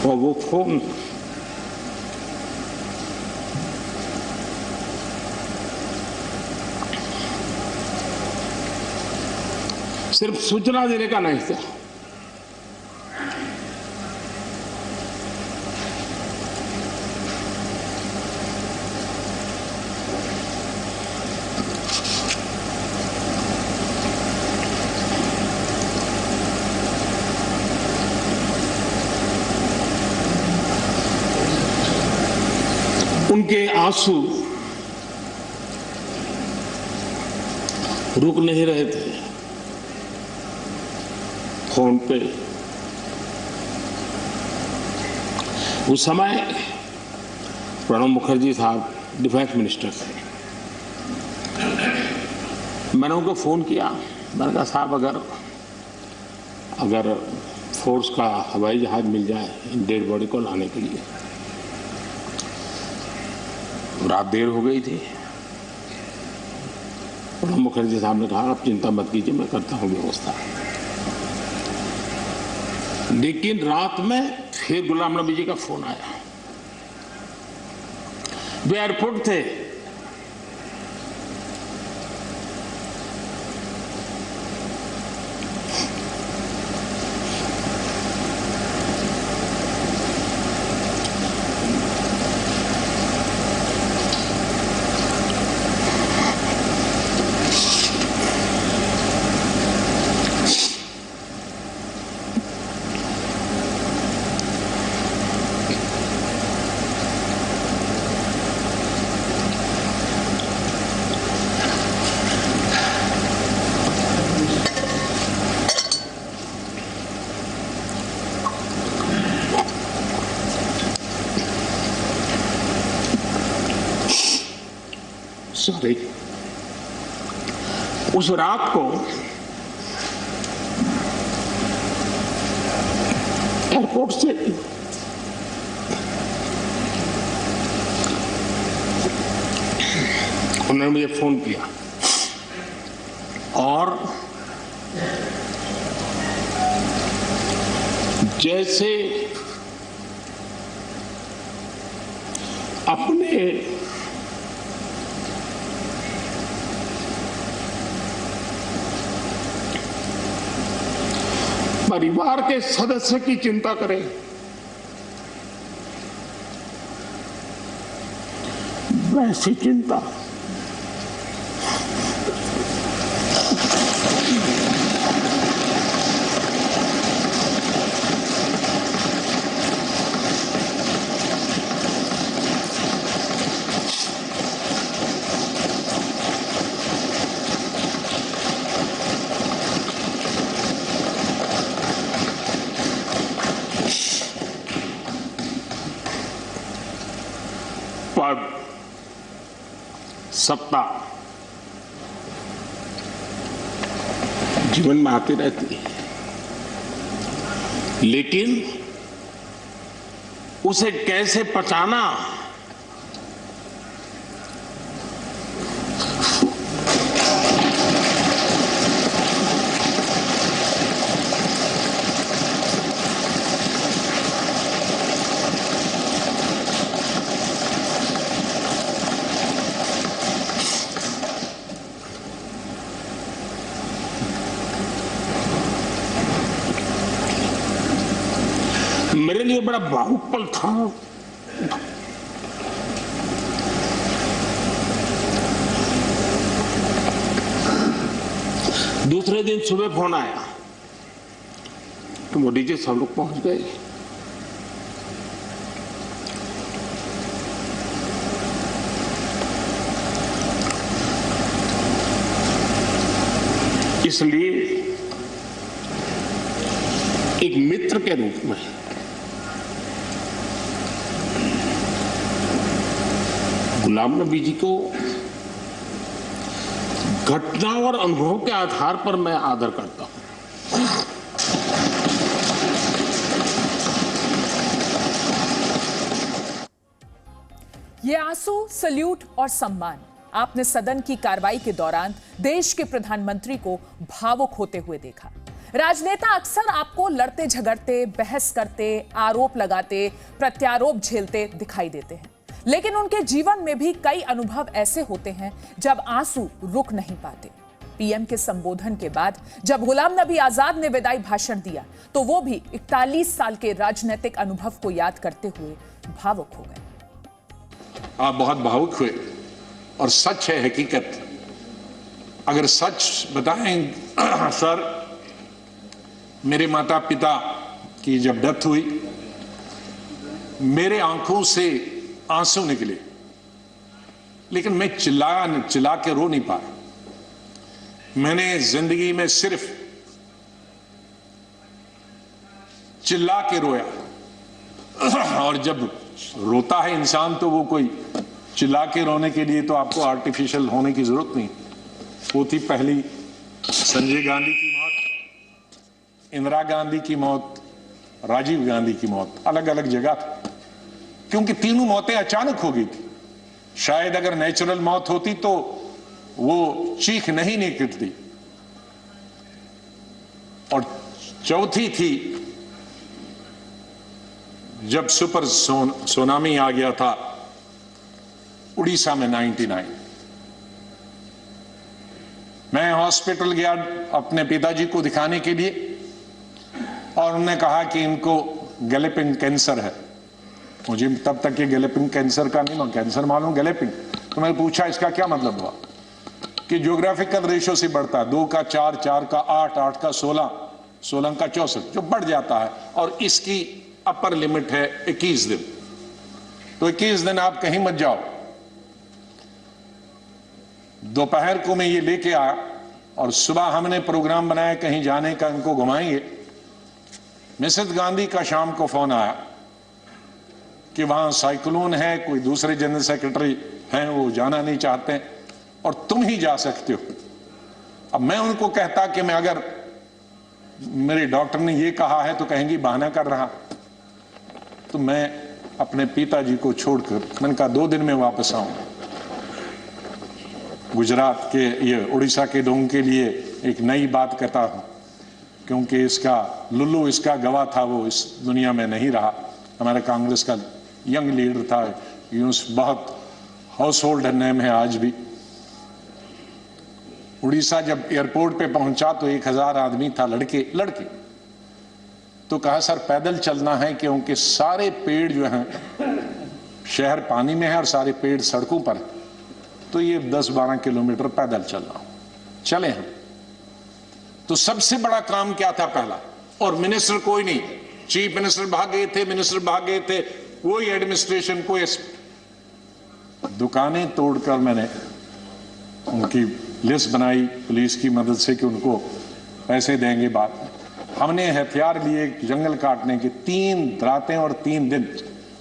और वो फोन सिर्फ सूचना देने का नहीं था, उनके आंसू रुक नहीं रहे थे। फोन पे उस समय प्रणब मुखर्जी साहब डिफेंस मिनिस्टर थे। मैंने उनको फोन किया, मैंने कहा साहब अगर फोर्स का हवाई जहाज मिल जाए डेड बॉडी को लाने के लिए। रात देर हो गई थी। प्रणब मुखर्जी साहब ने कहा आप चिंता मत कीजिए, मैं करता हूं व्यवस्था। लेकिन रात में फिर गुलाम नबी जी का फोन आया। वे एयरपोर्ट थे। सॉरी, उस रात को एयरपोर्ट से उन्होंने मुझे फोन किया और जैसे अपने परिवार के सदस्य की चिंता करें, वैसी चिंता पद, सत्ता जीवन में आती रहती है, लेकिन उसे कैसे पचाना मेरे लिए बड़ा भावुक पल था। दूसरे दिन सुबह फोन आया तो मोदी जी सब लोग पहुंच गए। इसलिए एक मित्र के रूप में गुलाम नबी जी को घटना और अनुभव के आधार पर मैं आदर करता हूं। ये आंसू, सल्यूट और सम्मान आपने सदन की कार्रवाई के दौरान देश के प्रधानमंत्री को भावुक होते हुए देखा। राजनेता अक्सर आपको लड़ते झगड़ते, बहस करते, आरोप लगाते, प्रत्यारोप झेलते दिखाई देते हैं, लेकिन उनके जीवन में भी कई अनुभव ऐसे होते हैं जब आंसू रुक नहीं पाते। पीएम के संबोधन के बाद जब गुलाम नबी आजाद ने विदाई भाषण दिया तो वो भी 41 साल के राजनीतिक अनुभव को याद करते हुए भावुक हो गए। आप बहुत भावुक हुए और सच है, हकीकत। अगर सच बताएं सर, मेरे माता पिता की जब डेथ हुई मेरे आंखों से आंसू निकले, लेकिन मैं चिल्ला के रो नहीं पाया। मैंने जिंदगी में सिर्फ चिल्ला के रोया। और जब रोता है इंसान तो वो कोई चिल्ला के रोने के लिए तो आपको आर्टिफिशियल होने की जरूरत नहीं। वो थी पहली संजय गांधी की मौत, इंदिरा गांधी की मौत, राजीव गांधी की मौत, अलग अलग जगह थी, क्योंकि तीनों मौतें अचानक हो गई थी। शायद अगर नेचुरल मौत होती तो वो चीख नहीं निकलती। और चौथी थी जब सुपर सुनामी आ गया था उड़ीसा में 99। मैं हॉस्पिटल गया अपने पिताजी को दिखाने के लिए और उन्होंने कहा कि इनको गैलेपिंग कैंसर है। मुझे तब तक ये गैलेपिंग कैंसर का नहीं, कैंसर मालूम, गैलेपिंग। तो मैंने पूछा इसका क्या मतलब हुआ, कि ज्योग्राफिकल रेशो से बढ़ता है, 2 का 4, 4 का 8, 8 का 16, 16 का 64, जो बढ़ जाता है, और इसकी अपर लिमिट है 21 दिन। तो 21 दिन आप कहीं मत जाओ। दोपहर को मैं ये लेके आया और सुबह हमने प्रोग्राम बनाया कहीं जाने का, इनको घुमाएंगे। मिसेस गांधी का शाम को फोन आया कि वहां साइक्लोन है, कोई दूसरे जनरल सेक्रेटरी हैं वो जाना नहीं चाहते और तुम ही जा सकते हो। अब मैं उनको कहता कि मैं अगर मेरे डॉक्टर ने ये कहा है तो कहेंगी बहाना कर रहा। तो मैं अपने पिताजी को छोड़कर मैंने कहा 2 दिन में वापस आऊंगा। गुजरात के, ये उड़ीसा के लोगों के लिए एक नई बात कहता हूं, क्योंकि इसका लुल्लू इसका गवाह था, वो इस दुनिया में नहीं रहा। हमारा कांग्रेस का यंग लीडर था, यूं बहुत हाउस होल्ड नेम है आज भी। उड़ीसा जब एयरपोर्ट पे पहुंचा तो 1000 आदमी था, लड़के। तो कहा सर पैदल चलना है, क्योंकि सारे पेड़ जो हैं, शहर पानी में है और सारे पेड़ सड़कों पर है, तो ये 10-12 किलोमीटर पैदल चलना। चले हम। तो सबसे बड़ा काम क्या था पहला, और मिनिस्टर कोई नहीं, चीफ मिनिस्टर भाग गए थे, मिनिस्टर भाग गए थे, कोई एडमिनिस्ट्रेशन, कोई दुकानें तोड़कर मैंने उनकी लिस्ट बनाई पुलिस की मदद से कि उनको पैसे देंगे बाद में। हमने हथियार लिए जंगल काटने के, 3 रातें और 3 दिन।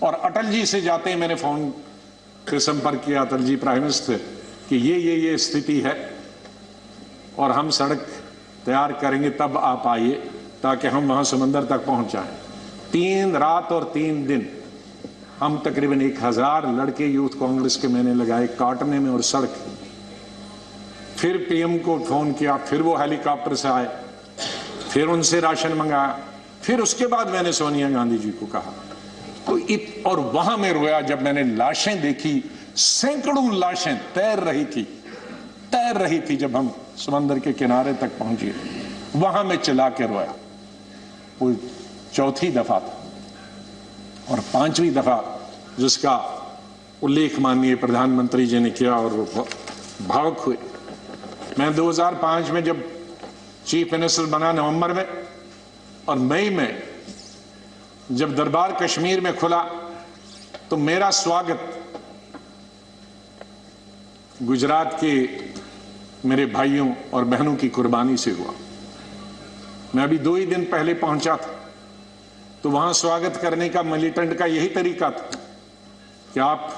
और अटल जी से जाते ही मैंने फोन पे संपर्क किया, अटल जी प्राइम मिनिस्टर, कि ये स्थिति है और हम सड़क तैयार करेंगे, तब आप आइए ताकि हम वहां समंदर तक पहुंच जाएं। 3 रात और 3 दिन हम तकरीबन 1000 लड़के यूथ कांग्रेस के मैंने लगाए काटने में और सड़क। फिर पीएम को फोन किया, फिर वो हेलीकॉप्टर से आए, फिर उनसे राशन मंगाया, फिर उसके बाद मैंने सोनिया गांधी जी को कहा। तो और वहां मैं रोया जब मैंने लाशें देखी, सैकड़ों लाशें तैर रही थी जब हम समंदर के किनारे तक पहुंचे, वहां मैं चिल्ला के रोया। वो 4थी दफा था। और 5वीं दफा जिसका उल्लेख माननीय प्रधानमंत्री जी ने किया और वो भावुक हुए। मैं 2005 में जब चीफ मिनिस्टर बना नवंबर में, और मई में जब दरबार कश्मीर में खुला तो मेरा स्वागत गुजरात के मेरे भाइयों और बहनों की कुर्बानी से हुआ। मैं अभी 2 ही दिन पहले पहुंचा था, तो वहां स्वागत करने का मिलिटेंट का यही तरीका था कि आप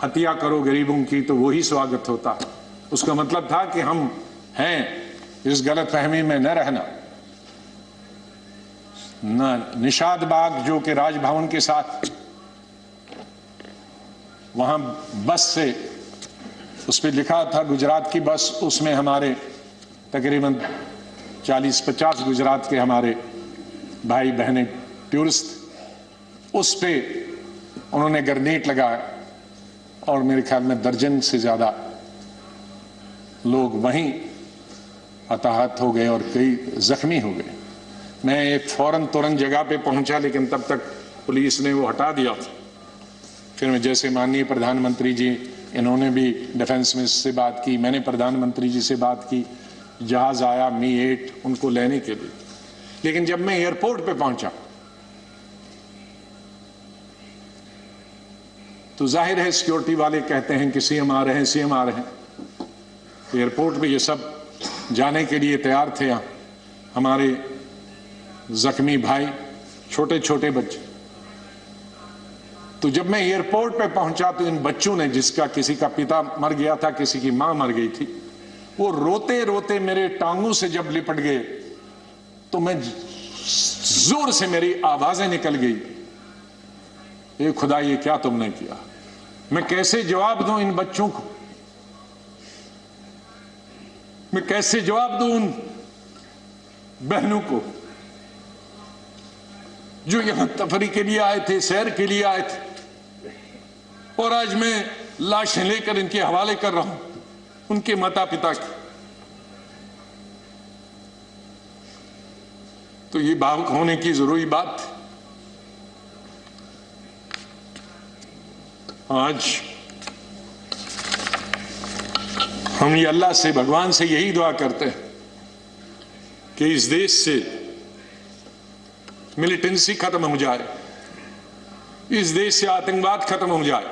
हत्या करो गरीबों की तो वही स्वागत होता। उसका मतलब था कि हम हैं, इस गलतफहमी में न रहना। निषाद बाग जो कि राजभवन के साथ, वहां बस से उस पर लिखा था गुजरात की बस, उसमें हमारे तकरीबन 40-50 गुजरात के हमारे भाई बहनें टूरिस्ट, उस पे उन्होंने ग्रेनेड लगाया और मेरे ख्याल में दर्जन से ज्यादा लोग वहीं हताहत हो गए और कई जख्मी हो गए। मैं एक फौरन तुरंत जगह पे पहुंचा, लेकिन तब तक पुलिस ने वो हटा दिया। फिर मैं जैसे माननीय प्रधानमंत्री जी, इन्होंने भी डिफेंस मिनिस्टर से बात की, मैंने प्रधानमंत्री जी से बात की, जहाज आया मी-8 उनको लेने के लिए। लेकिन जब मैं एयरपोर्ट पे पहुंचा तो जाहिर है सिक्योरिटी वाले कहते हैं कि सीएम आ रहे हैं, सीएम आ रहे हैं। एयरपोर्ट पे ये सब जाने के लिए तैयार थे। हमारे जख्मी भाई, छोटे छोटे बच्चे। तो जब मैं एयरपोर्ट पे पहुंचा तो इन बच्चों ने, जिसका किसी का पिता मर गया था, किसी की मां मर गई थी, वो रोते रोते मेरे टांगों से जब लिपट गए तो मैं जोर से मेरी आवाजें निकल गई, ये खुदा ये क्या तुमने किया। मैं कैसे जवाब दूं इन बच्चों को, मैं कैसे जवाब दूं उन बहनों को जो यहां तफरी के लिए आए थे, सैर के लिए आए थे, और आज मैं लाशें लेकर इनके हवाले कर रहा हूं उनके माता पिता की। तो ये भावुक होने की जरूरी बात थी। आज हम ये अल्लाह से, भगवान से यही दुआ करते हैं कि इस देश से मिलिटेंसी खत्म हो जाए, इस देश से आतंकवाद खत्म हो जाए,